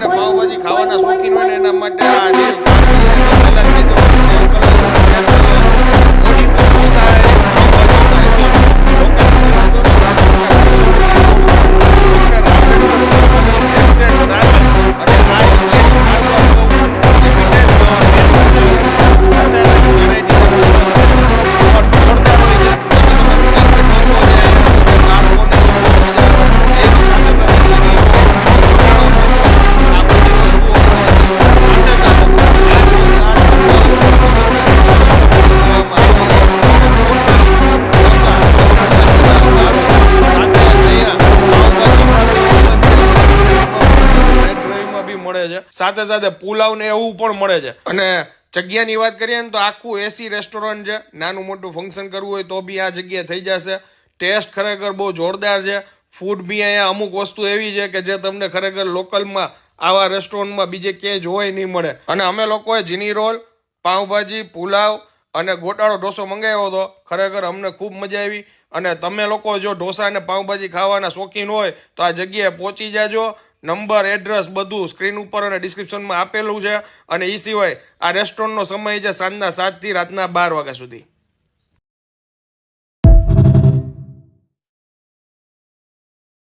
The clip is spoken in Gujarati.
અને પાઉંભાજી ખાવાના શોખીન હોય ને એના માટે આ રીલ સાથે સાથે પુલાવ ને એવું પણ મળે છે। અને જગ્યાની વાત કરીએ ને તો આખું એસી રેસ્ટોરન્ટ છે, નાનું મોટું ફંક્શન કરવું હોય તો બી આ જગ્યા થઈ જશે। ટેસ્ટ ખરેખર બહુ જોરદાર છે। ફૂડ બી અહીંયા અમુક વસ્તુ એવી છે કે જે તમને ખરેખર લોકલમાં આવા રેસ્ટોરન્ટમાં બીજે ક્યાંય જોવાય નહીં મળે। અને અમે લોકોએ જીની રોલ, પાઉંભાજી, પુલાવ અને ગોટાળો ઢોસો મંગાવ્યો હતો। ખરેખર અમને ખૂબ મજા આવી। અને તમે લોકો જો ઢોસા અને પાઉંભાજી ખાવાના શોખીન હોય તો આ જગ્યાએ પહોંચી જાજો। નંબર, એડ્રેસ બધું સ્ક્રીન ઉપર અને ડિસ્ક્રિપ્શનમાં આપેલું છે। અને એ સિવાય આ રેસ્ટોરન્ટનો સમય છે સાંજના 7 થી રાતના 12 વાગ્યા સુધી।